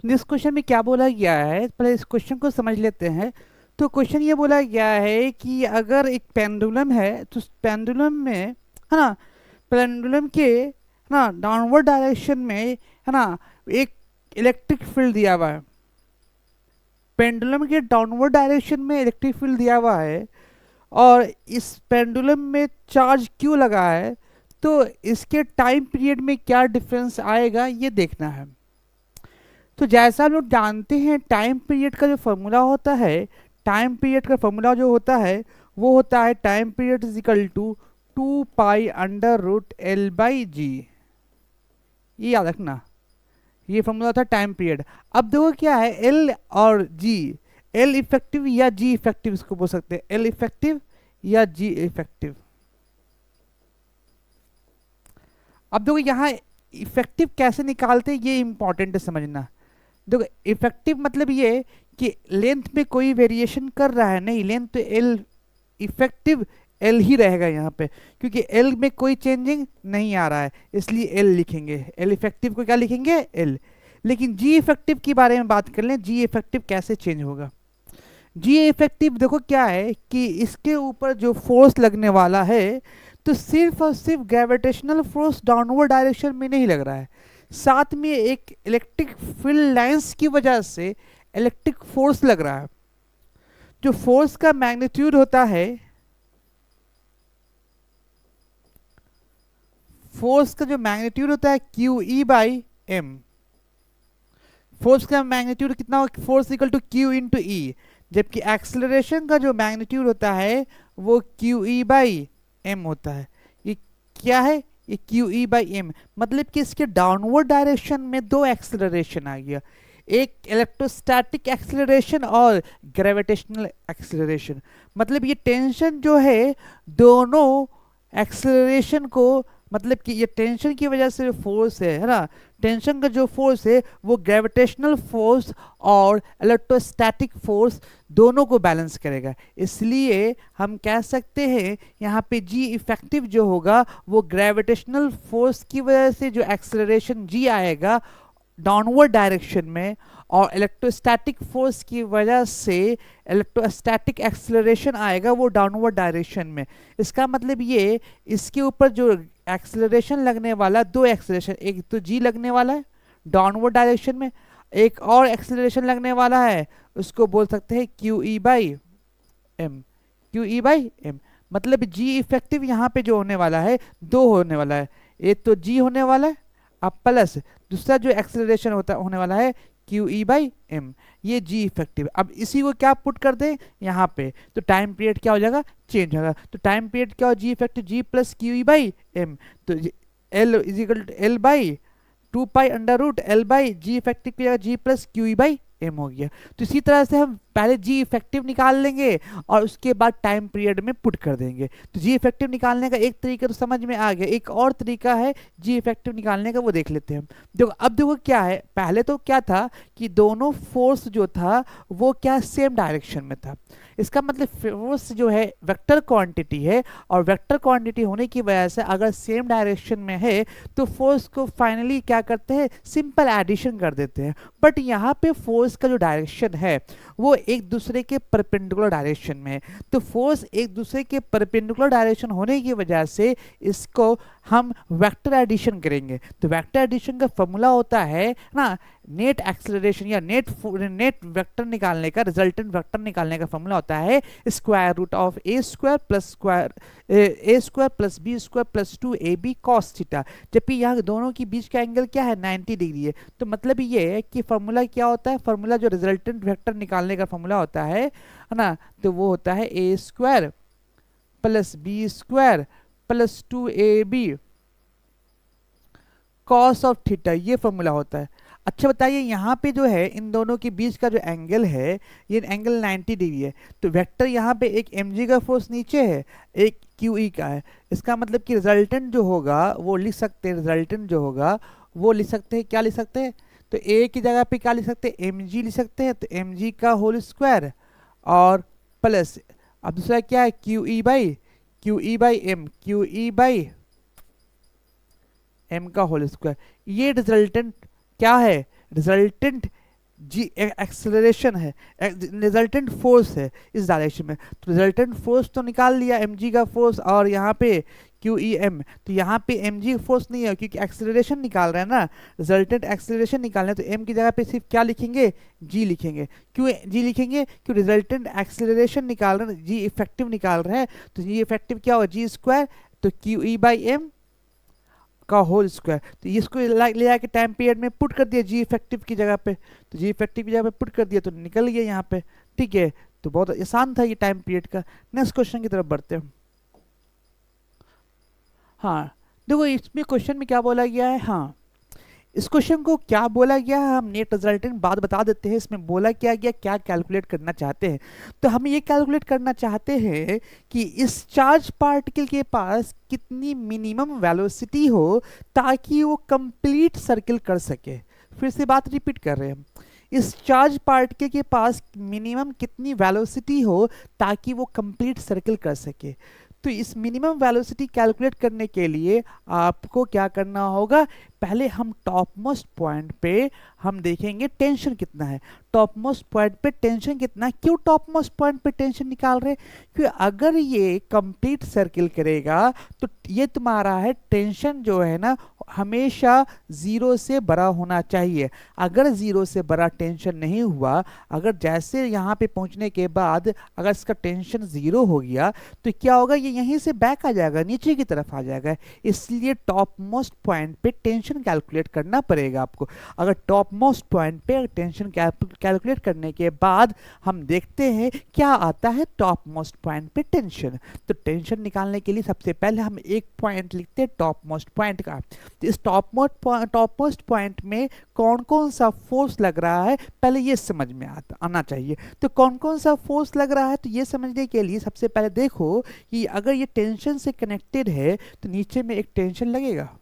नेक्स्ट क्वेश्चन में क्या बोला गया है, पहले इस क्वेश्चन को समझ लेते हैं। तो क्वेश्चन ये बोला गया है कि अगर एक पेंडुलम है, तो पेंडुलम में, है ना, पेंडुलम के, है ना, डाउनवर्ड डायरेक्शन में, है ना, एक इलेक्ट्रिक फील्ड दिया हुआ है, पेंडुलम के डाउनवर्ड डायरेक्शन में इलेक्ट्रिक फील्ड दिया हुआ है, और इस पेंडुलम में चार्ज क्यों लगा है, तो इसके टाइम पीरियड में क्या डिफरेंस आएगा ये देखना है। तो जैसा हम लोग जानते हैं, टाइम पीरियड का जो फॉर्मूला होता है, टाइम पीरियड का फॉर्मूला जो होता है वो होता है time period is equal to 2π√L/g। ये याद रखना, ये फॉर्मूला था टाइम पीरियड। अब देखो क्या है, L और G, L इफेक्टिव या G इफेक्टिव इसको बोल सकते हैं, L इफेक्टिव या G इफेक्टिव। अब देखो यहाँ इफेक्टिव कैसे निकालते हैं, ये इंपॉर्टेंट है समझना। देखो इफेक्टिव मतलब ये कि लेंथ में कोई वेरिएशन कर रहा है नहीं, लेंथ तो L इफेक्टिव L ही रहेगा यहाँ पे, क्योंकि L में कोई चेंजिंग नहीं आ रहा है, इसलिए L लिखेंगे। L इफेक्टिव को क्या लिखेंगे, L। लेकिन G इफेक्टिव के बारे में बात कर लें, G इफेक्टिव कैसे चेंज होगा। G इफेक्टिव देखो क्या है कि इसके ऊपर जो फोर्स लगने वाला है, तो सिर्फ और सिर्फ ग्रेविटेशनल फोर्स डाउनवर्ड डायरेक्शन में नहीं लग रहा है, साथ में एक इलेक्ट्रिक फील्ड लाइंस की वजह से इलेक्ट्रिक फोर्स लग रहा है। जो फोर्स का मैग्नीट्यूड होता है, फोर्स का जो मैग्नीट्यूड होता है q E by m, force का मैग्नीट्यूड कितना हो, force equal to q into e, जबकि एक्सेलरेशन का जो मैग्नीट्यूड होता है वो क्यू ई बाई एम होता है। ये क्या है, ये क्यू ई बाई एम, मतलब कि इसके डाउनवर्ड डायरेक्शन में दो एक्सेलरेशन आ गया, एक इलेक्ट्रोस्टैटिक एक्सेलरेशन और ग्रेविटेशनल एक्सेलरेशन। मतलब ये टेंशन जो है दोनों एक्सेलरेशन को, मतलब कि ये टेंशन की वजह से फोर्स है ना, टेंशन का जो फोर्स है वो ग्रेविटेशनल फोर्स और इलेक्ट्रोस्टैटिक फोर्स दोनों को बैलेंस करेगा। इसलिए हम कह सकते हैं यहाँ पे जी इफेक्टिव जो होगा वो ग्रेविटेशनल फोर्स की वजह से जो एक्सेलरेशन जी आएगा डाउनवर्ड डायरेक्शन में, और इलेक्ट्रोस्टैटिक फोर्स की वजह से इलेक्ट्रोस्टैटिक एक्सेलरेशन आएगा वो डाउनवर्ड डायरेक्शन में। इसका मतलब ये, इसके ऊपर जो एक्सेलरेशन लगने वाला, दो एक्सेलरेशन, एक तो जी लगने वाला है डाउनवर्ड डायरेक्शन में, एक और एक्सेलरेशन लगने वाला है, उसको बोल सकते हैं q E by m, q E by m. मतलब जी इफेक्टिव यहाँ पे जो होने वाला है दो होने वाला है, एक तो जी होने वाला है अब प्लस दूसरा जो एक्सेलरेशन होने वाला है क्यू ई बाई एम, ये जी इफेक्टिव। अब इसी को क्या पुट कर दें यहाँ पे, तो टाइम पीरियड क्या हो जाएगा, चेंज होगा। तो टाइम पीरियड क्या हो, g effective g plus Q E by m, तो l is equal to l by 2 pi under root l by g effective की जगह g plus Q E by m हो गया। तो इसी तरह से हम पहले जी इफेक्टिव निकाल लेंगे और उसके बाद टाइम पीरियड में पुट कर देंगे। तो जी इफेक्टिव निकालने का एक तरीका तो समझ में आ गया, एक और तरीका है जी इफेक्टिव निकालने का, वो देख लेते हैं हम। देखो अब देखो क्या है, पहले तो क्या था कि दोनों फोर्स जो था वो क्या सेम डायरेक्शन में था। इसका मतलब फोर्स जो है वेक्टर क्वांटिटी है, और वेक्टर क्वांटिटी होने की वजह से अगर सेम डायरेक्शन में है तो फोर्स को फाइनली क्या करते हैं, सिंपल एडिशन कर देते हैं। बट यहाँ पे फोर्स का जो डायरेक्शन है वो एक दूसरे के परपेंडिकुलर डायरेक्शन में है, तो फोर्स एक दूसरे के परपेंडिकुलर डायरेक्शन होने की वजह से इसको हम वेक्टर एडिशन करेंगे। तो वेक्टर एडिशन का फॉर्मूला होता है ना, नेट एक्सेलरेशन या नेट वेक्टर निकालने का, रिजल्टेंट वेक्टर निकालने का फॉर्मूला होता है square root of a square plus b square plus 2ab cos theta, जबकि यहाँ दोनों के बीच का एंगल क्या है, 90 डिग्री है। तो मतलब ये है कि फॉर्मूला क्या होता है, फॉर्मूला जो रिजल्टेंट वेक्टर निकालने का फॉर्मूला होता है ना, तो वो होता है a square plus b square plus 2ab cos of theta, ये फॉर्मूला होता है। अच्छा बताइए यहाँ पे जो है इन दोनों के बीच का जो एंगल है ये एंगल 90 डिग्री है, तो वेक्टर यहाँ पे एक mg का फोर्स नीचे है, एक qe का है। इसका मतलब कि रिजल्टेंट जो होगा वो लिख सकते हैं, रिजल्टेंट जो होगा वो लिख सकते हैं, क्या लिख सकते हैं, तो a की जगह पे क्या लिख सकते हैं, mg लिख सकते हैं, तो mg का होल स्क्वायर और प्लस अब दूसरा क्या है qe by m, qe by m का होल स्क्वायर। ये रिजल्टेंट क्या है, रिजल्टेंट जी एक्सेलरेशन है, रिजल्टेंट फोर्स है इस डायरेक्शन में। तो रिजल्टेंट फोर्स तो निकाल लिया mg का फोर्स और यहाँ पे QEM, तो यहाँ पे mg फोर्स नहीं है क्योंकि एक्सेलरेशन निकाल रहे हैं ना, रिजल्टेंट एक्सेलरेशन निकालना है, तो m की जगह पे सिर्फ क्या लिखेंगे, g लिखेंगे। क्यों g लिखेंगे, क्यों रिजल्टेंट एक्सेलरेशन निकाल रहे हैं, g इफेक्टिव निकाल रहे हैं, तो g इफेक्टिव क्या होगा, g स्क्वायर तो QE बाई m का होल स्क्वायर। तो इसको ले आके टाइम पीरियड में पुट कर दिया जी इफेक्टिव की जगह पे, तो जी इफेक्टिव की जगह पे पुट कर दिया तो निकल गया यहाँ पे, ठीक है। तो बहुत आसान था ये टाइम पीरियड का। नेक्स्ट क्वेश्चन की तरफ बढ़ते हैं। हाँ देखो इसमें क्वेश्चन में क्या बोला गया है, हाँ इस क्वेश्चन को क्या बोला गया है हम नेट रिजल्टेंट बात बता देते हैं। इसमें बोला क्या गया, क्या कैलकुलेट करना चाहते हैं, तो हम ये कैलकुलेट करना चाहते हैं कि इस चार्ज पार्टिकल के पास कितनी मिनिमम वेलोसिटी हो ताकि वो कंप्लीट सर्किल कर सके। फिर से बात रिपीट कर रहे हैं हम, इस चार्ज पार्टिकल के पास मिनिमम कितनी वेलोसिटी हो ताकि वो कंप्लीट सर्किल कर सके। तो इस मिनिमम वेलोसिटी कैलकुलेट करने के लिए आपको क्या करना होगा, पहले हम टॉप मोस्ट पॉइंट पे हम देखेंगे टेंशन कितना है। टॉप मोस्ट पॉइंट पे टेंशन कितना है? क्यों टॉप मोस्ट पॉइंट पे टेंशन निकाल रहे हैं? क्योंकि अगर ये कंप्लीट सर्किल करेगा तो ये तुम्हारा है टेंशन जो है ना हमेशा जीरो से बड़ा होना चाहिए। अगर जीरो से बड़ा टेंशन नहीं हुआ, अगर जैसे यहाँ पे पहुंचने के बाद अगर इसका टेंशन जीरो हो गया तो क्या होगा, ये यहीं से बैक आ जाएगा, नीचे की तरफ आ जाएगा। इसलिए टॉप मोस्ट पॉइंट पे टेंशन कैलकुलेट करना पड़ेगा आपको। अगर टॉप मोस्ट पॉइंट पे टेंशन कैलकुलेट करने के बाद हम देखते हैं क्या आता है टॉप मोस्ट पॉइंट पे टेंशन। तो टेंशन निकालने के लिए सबसे पहले हम एक पॉइंट लिखते हैं टॉप मोस्ट पॉइंट का। तो इस टॉप मोस्ट पॉइंट में कौन कौन सा फोर्स लग रहा है पहले ये समझ में आना चाहिए। तो कौन कौन सा फोर्स लग रहा है तो ये समझने के लिए सबसे पहले देखो कि अगर ये टेंशन से कनेक्टेड है तो नीचे में एक टेंशन लगेगा।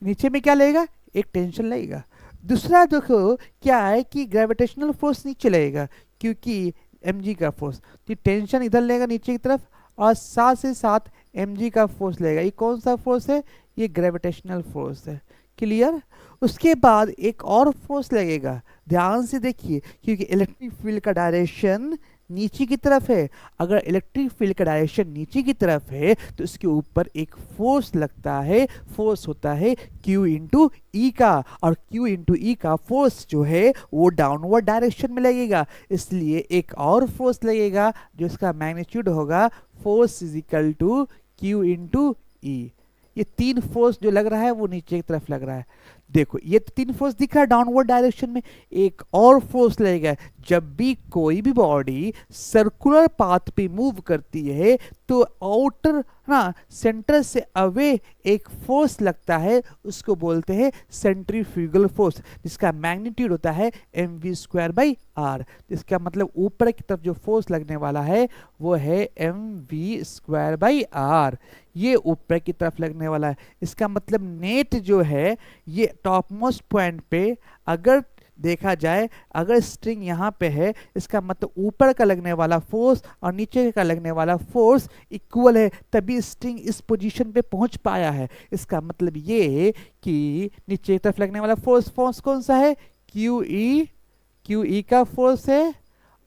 नीचे में क्या लगेगा? एक टेंशन लगेगा। दूसरा देखो क्या है कि ग्रेविटेशनल फोर्स नीचे लगेगा क्योंकि mg का फोर्स, तो टेंशन इधर लगेगा नीचे की तरफ और साथ से साथ mg का फोर्स लगेगा। ये कौन सा फोर्स है? ये ग्रेविटेशनल फोर्स है। क्लियर? उसके बाद एक और फोर्स लगेगा, ध्यान से देखिए, क्योंकि इलेक्ट्रिक फील्ड का डायरेक्शन नीचे की तरफ है। अगर इलेक्ट्रिक फील्ड का डायरेक्शन नीचे की तरफ है तो इसके ऊपर एक फोर्स लगता है, फोर्स होता है Q इंटू ई का, और Q इंटू ई का फोर्स जो है वो डाउनवर्ड डायरेक्शन में लगेगा। इसलिए एक और फोर्स लगेगा जो इसका मैग्नीट्यूड होगा force is equal to Q into e. ये तीन फोर्स जो लग रहा है वो नीचे की तरफ लग रहा है। देखो ये तो तीन फोर्स दिख रहा है डाउनवर्ड डायरेक्शन में। एक और फोर्स लगेगा, जब भी कोई भी बॉडी सर्कुलर पाथ पे मूव करती है तो आउटर ना सेंटर से अवे एक फोर्स लगता है, उसको बोलते हैं सेंट्रीफ्यूगल फोर्स, जिसका मैग्नीट्यूड होता है mv²/r। इसका मतलब ऊपर की तरफ जो फोर्स लगने वाला है वो है mv²/r। ये ऊपर की तरफ लगने वाला है। इसका मतलब नेट जो है ये टॉप मोस्ट पॉइंट पे अगर देखा जाए, अगर स्ट्रिंग यहाँ पे है इसका मतलब ऊपर का लगने वाला फोर्स और नीचे का लगने वाला फोर्स इक्वल है, तभी स्ट्रिंग इस पोजीशन पे पहुंच पाया है। इसका मतलब ये कि नीचे की तरफ लगने वाला फोर्स कौन सा है? QE का फोर्स है,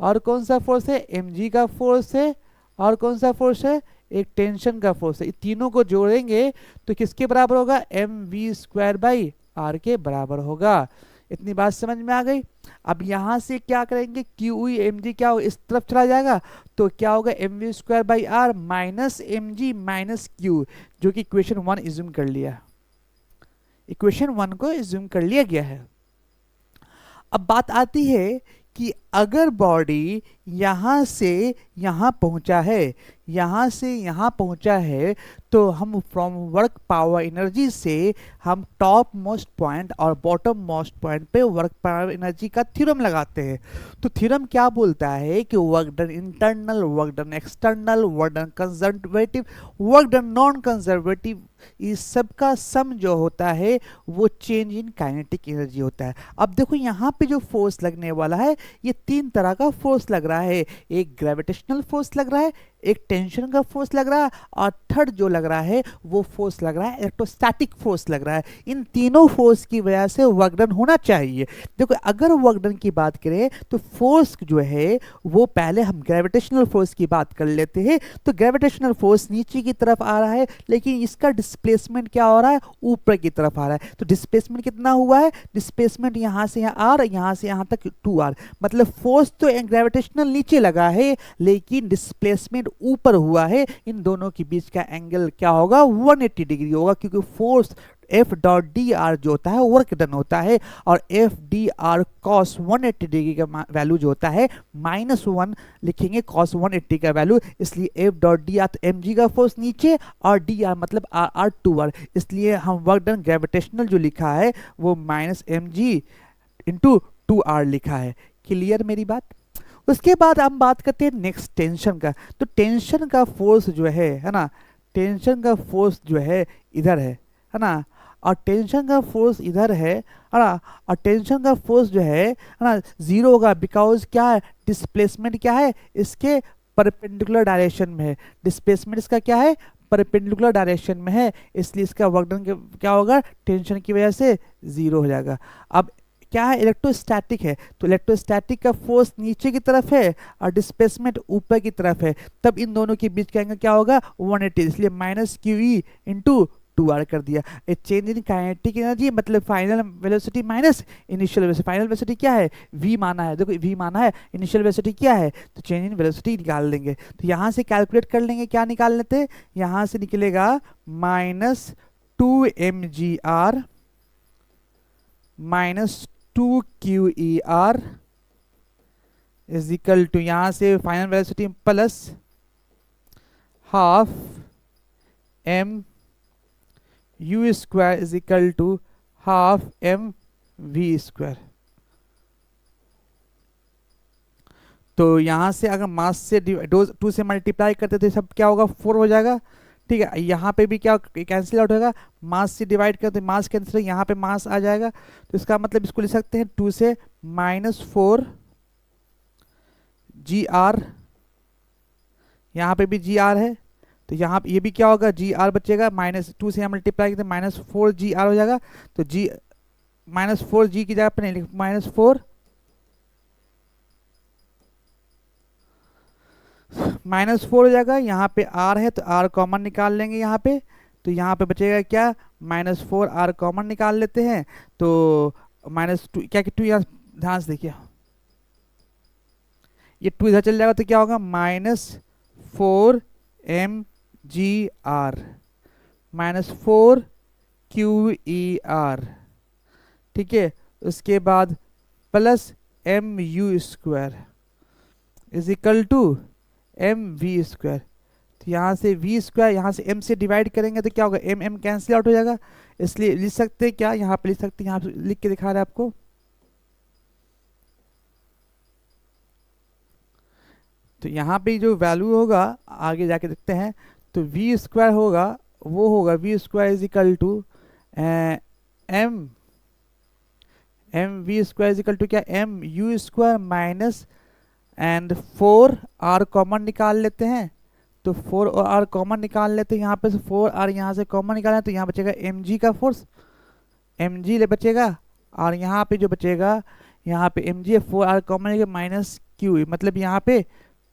और कौन सा फोर्स है? mg का फोर्स है, और कौन सा फोर्स है? एक टेंशन का फोर्स है। ये तीनों को जोड़ेंगे तो किसके बराबर होगा? mv²/r के बराबर होगा। इतनी बात समझ में आ गई? अब यहां से क्या करेंगे? QE mg क्या होगा? इस तरफ चला जाएगा तो क्या होगा? mv²/r minus mg minus q, जो कि इक्वेशन 1 इज्यूम कर लिया, इक्वेशन 1 को इज्यूम कर लिया गया है। अब बात आती है कि अगर बॉडी यहाँ से यहाँ पहुँचा है, यहाँ से यहाँ पहुँचा है, तो हम फ्रॉम वर्क पावर एनर्जी से हम टॉप मोस्ट पॉइंट और बॉटम मोस्ट पॉइंट पे वर्क पावर एनर्जी का थ्योरम लगाते हैं। तो थ्योरम क्या बोलता है कि work done internal, work done external, work done conservative, work done non conservative, इस सब का सम जो होता है वो चेंज इन काइनेटिक एनर्जी होता है। अब देखो यहाँ पे जो फोर्स लगने वाला है ये तीन तरह का फोर्स लग रहा है। एक ग्रेविटेशनल फोर्स लग रहा है, एक टेंशन का फोर्स लग रहा है, और थर्ड जो लग रहा है वो फोर्स लग रहा है इलेक्ट्रोस्टैटिक फोर्स लग रहा है। इन तीनों फोर्स की वजह से वर्क डन होना चाहिए। देखो अगर वर्क डन की बात करें तो फोर्स जो है वो पहले हम ग्रेविटेशनल फोर्स की बात कर लेते हैं। तो ग्रेविटेशनल फोर्स नीचे की तरफ आ रहा है, लेकिन इसका डिस्प्लेसमेंट क्या हो रहा है? ऊपर की तरफ आ रहा है। तो डिस्प्लेसमेंट कितना हुआ है? डिस्प्लेसमेंट यहाँ से यहाँ r, यहाँ से यहाँ तक 2r, मतलब फोर्स तो ग्रेविटेशनल नीचे लगा है लेकिन डिस्प्लेसमेंट ऊपर हुआ है। इन दोनों के बीच का एंगल क्या होगा? 180 डिग्री होगा, क्योंकि फोर्स F.dr जो होता है वर्क डन होता है, और F.dr cos 180 डिग्री का वैल्यू जो होता है -1 लिखेंगे cos 180 का वैल्यू। इसलिए F.dr तो mg का फोर्स नीचे और dr मतलब r 2r, इसलिए हम वर्क डन ग्रेविटेशनल जो लिखा है वो -mg इंटू 2r लिखा है। क्लियर मेरी बात? उसके बाद हम बात करते हैं नेक्स्ट टेंशन का। तो टेंशन का फोर्स जो है ना, टेंशन का फोर्स जो है इधर है ना, और टेंशन का फोर्स इधर है ना, और टेंशन का फोर्स जो है ना जीरो होगा, बिकॉज क्या है? डिस्प्लेसमेंट क्या है? इसके परपेंडिकुलर डायरेक्शन में है। डिस्प्लेसमेंट इसका क्या है? परपेंडिकुलर डायरेक्शन में है, इसलिए इसका वर्क डन क्या होगा, टेंशन की वजह से 0 हो जाएगा। अब क्या है, इलेक्ट्रोस्टैटिक है, तो इलेक्ट्रोस्टैटिक का फोर्स नीचे की तरफ है और डिस्प्लेसमेंट ऊपर की तरफ है, तब इन दोनों के बीच का एंगल क्या होगा, 180, इसलिए minus q E into 2r कर दिया। A change in kinetic energy मतलब final velocity minus initial velocity. Final velocity क्या है, v माना है, देखो v माना है, इनिशियल वेलोसिटी क्या है, तो चेंज इन वेलोसिटी निकाल लेंगे। तो यहाँ से कैलकुलेट कर लेंगे, क्या निकाल लेते हैं, यहाँ से निकलेगा minus 2mgr minus 2qer is equal to, यहाँ से final velocity plus half m u square is equal to half m v square. तो यहाँ से अगर मास से 2 से मल्टीप्लाई करते तो सब क्या होगा, 4 हो जाएगा। ठीक है, यहाँ पे भी क्या कैंसिल आउट होगा, मास से डिवाइड करते मास कैंसिल, यहाँ पे मास आ जाएगा, तो इसका मतलब इसको लिख सकते हैं 2 से -4 gr, यहाँ पे भी gr है, तो यहाँ ये भी क्या होगा, gr बचेगा, -2 से यहाँ मल्टीप्लाई करते -4 gr हो जाएगा, तो -4 g की जगह पर नहीं लिख, -4 हो जाएगा। यहाँ पे r है तो r कॉमन निकाल लेंगे यहाँ पे, तो यहाँ पे बचेगा क्या, -4 r कॉमन निकाल लेते हैं, तो -2 क्या कि 2 यहाँ ध्यान से देखिए, ये 2 इधर चल जाएगा तो क्या होगा, -4 mgr -4 qer, ठीक है, उसके बाद plus mu square is equal to mv square. तो यहाँ से v स्क्वायर, यहाँ से m से डिवाइड करेंगे तो क्या होगा, m कैंसिल आउट हो जाएगा, इसलिए लिख सकते हैं क्या, यहाँ पे लिख सकते हैं, यहाँ पे लिख के दिखा रहा है आपको, तो यहाँ पे जो वैल्यू होगा आगे जाके देखते हैं, तो v स्क्वायर होगा, वो होगा v square is equal to v square is equal to क्या, mu square minus and 4 r common निकाल लेते हैं, तो 4 और r कॉमन निकाल लेते हैं, यहाँ पे से 4 r यहाँ से कॉमन निकालें तो यहाँ बचेगा mg का फोर्स, mg ले बचेगा, और यहाँ पे जो बचेगा, यहाँ पे mg 4 r कॉमन लेके माइनस क्यू, मतलब यहाँ पे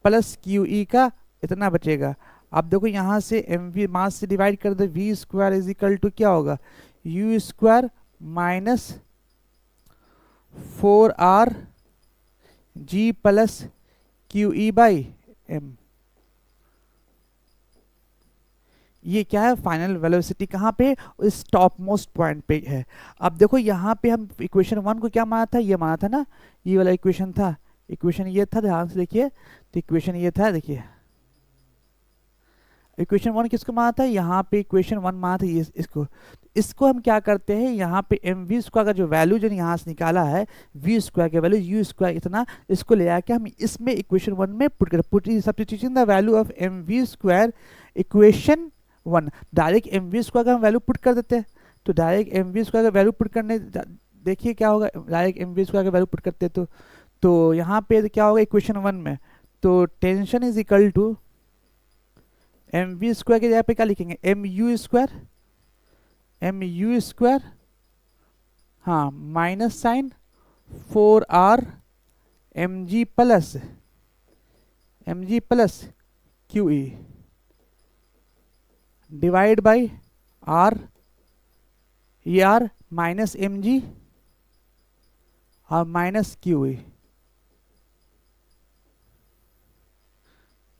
प्लस क्यू ई का इतना बचेगा। अब देखो यहाँ से mv मास से डिवाइड कर दो, v square is equal to क्या होगा, u square minus 4r g plus Q E by m. ये क्या है, फाइनल वेलोसिटी कहाँ पे, इस टॉप मोस्ट पॉइंट पे है। अब देखो यहाँ पे हम इक्वेशन 1 को क्या माना था, ये माना था ना, ये वाला इक्वेशन था, इक्वेशन ये था, ध्यान से देखिए, तो इक्वेशन ये था, देखिए इक्वेशन 1 किसको माना था, यहाँ पे इक्वेशन 1 माना था ये, इसको हम क्या करते हैं, यहाँ पे mv स्क्वायर का जो वैल्यू जो यहाँ से निकाला है, v स्क्वायर के वैल्यू u स्क्वायर इतना, इसको ले आके हम इसमें इक्वेशन 1 में पुट कर, put substitution the value of mv square equation 1, direct mv square का हम वैल्यू पुट कर देते हैं, तो डायरेक्ट mv स्क्वायर का वैल्यू पुट करने, देखिए क्या होगा, डायरेक्ट mv स्क्वायर का वैल्यू पुट करते हैं तो यहाँ पे क्या होगा इक्वेशन 1 में, तो tension is equal to mv square के जगह पे क्या लिखेंगे, mu स्क्वायर, हाँ minus sign 4r mg plus Q e divide by r, ये r माइनस mg और माइनस क्यू ई,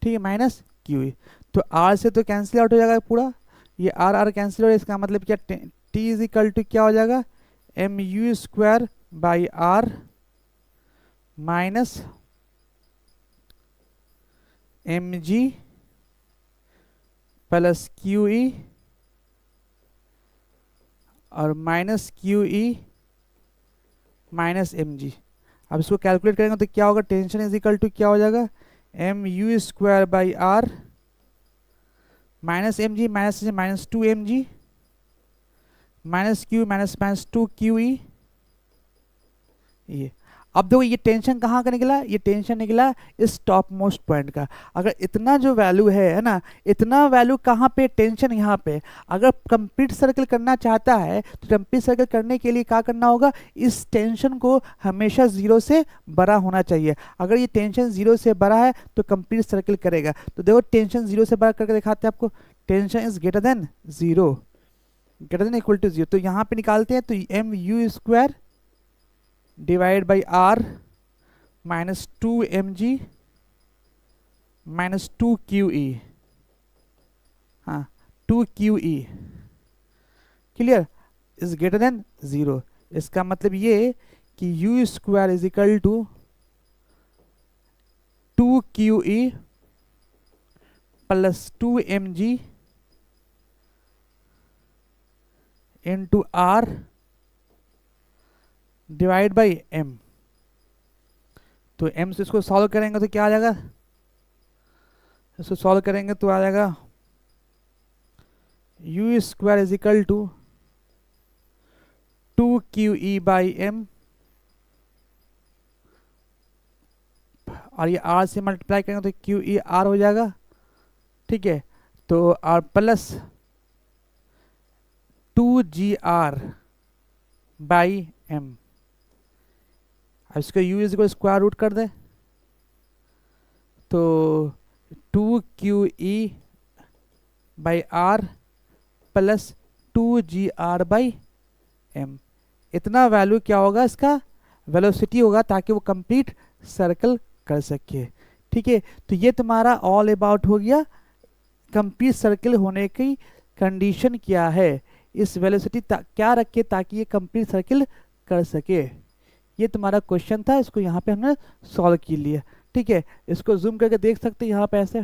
ठीक है, माइनस क्यू ई, तो r से तो कैंसिल आउट हो जाएगा पूरा, ये r कैंसिल हो जाएगा, इसका मतलब क्या, t इज इक्वल टू क्या हो जाएगा, mu square by r minus mg plus Q e और minus q e minus mg। अब इसको कैलकुलेट करेंगे तो क्या होगा, टेंशन इज इक्वल टू क्या हो जाएगा, mu square by r minus mg minus 2 mg minus Q minus 2 Q E, ये अब देखो ये टेंशन कहाँ का निकला, ये टेंशन निकला इस टॉप मोस्ट पॉइंट का। अगर इतना जो वैल्यू है ना, इतना वैल्यू कहाँ पे, टेंशन यहाँ पे। अगर कंप्लीट सर्कल करना चाहता है तो कंप्लीट सर्कल करने के लिए क्या करना होगा, इस टेंशन को हमेशा 0 से बड़ा होना चाहिए। अगर ये टेंशन 0 से बड़ा है तो कंप्लीट सर्कल करेगा। तो देखो टेंशन 0 से बड़ा करके दिखाते हैं आपको। Tension is greater than 0, greater than equal to 0। तो यहाँ पे निकालते हैं तो m u square divide by r minus 2mg minus 2qe, हाँ 2qe, clear, is greater than 0। इसका मतलब ये कि u square is equal to 2qe plus 2mg into r divide by m। तो m से इसको सॉल्व करेंगे तो क्या आ जाएगा, इसको सॉल्व करेंगे तो आ जाएगा u square is equal to 2qe by m, और ये r से मल्टीप्लाई करेंगे तो QE R हो जाएगा, ठीक है। तो R plus 2GR by m। अब इसका u इज को स्क्वायर रूट कर दे तो 2QE by R plus 2GR by m। इतना वैल्यू क्या होगा, इसका वेलोसिटी होगा, ताकि वो कंप्लीट सर्कल कर सके, ठीक है। तो ये तुम्हारा ऑल अबाउट हो गया कंप्लीट सर्कल होने की कंडीशन क्या है, इस वेलोसिटी क्या रखे ताकि ये कंप्लीट सर्कल कर सके। ये तुम्हारा क्वेश्चन था, इसको यहाँ पे हमने सॉल्व कर लिया, ठीक है। इसको जूम करके देख सकते हैं यहाँ पे ऐसे,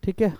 ठीक है,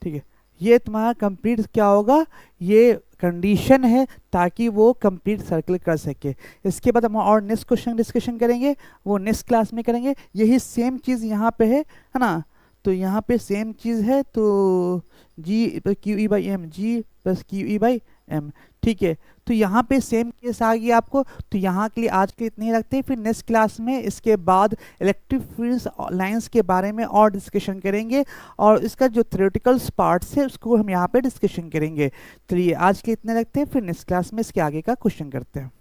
ठीक है। ये तुम्हारा कंप्लीट क्या होगा, ये कंडीशन है ताकि वो कंप्लीट सर्कल कर सके। इसके बाद हम और नेक्स्ट क्वेश्चन डिस्कशन करेंगे, वो नेक्स्ट क्लास में करेंगे। यही सेम चीज़ यहाँ पे है ना, तो यहाँ पे सेम चीज़ है, तो G Q E by M, G plus Q E by M, ठीक है। तो यहाँ पे सेम केस आ गया आपको। तो यहाँ के लिए आज के इतने ही रखते हैं, फिर नेक्स्ट क्लास में इसके बाद इलेक्ट्रिक फील्ड्स लाइंस के बारे में और डिस्कशन करेंगे, और इसका जो थ्योरेटिकल पार्ट्स है उसको हम यहाँ पे डिस्कशन करेंगे। चलिए आज के इतने रखते हैं, फिर नेक्स्ट क्लास में इसके आगे का क्वेश्चन करते हैं।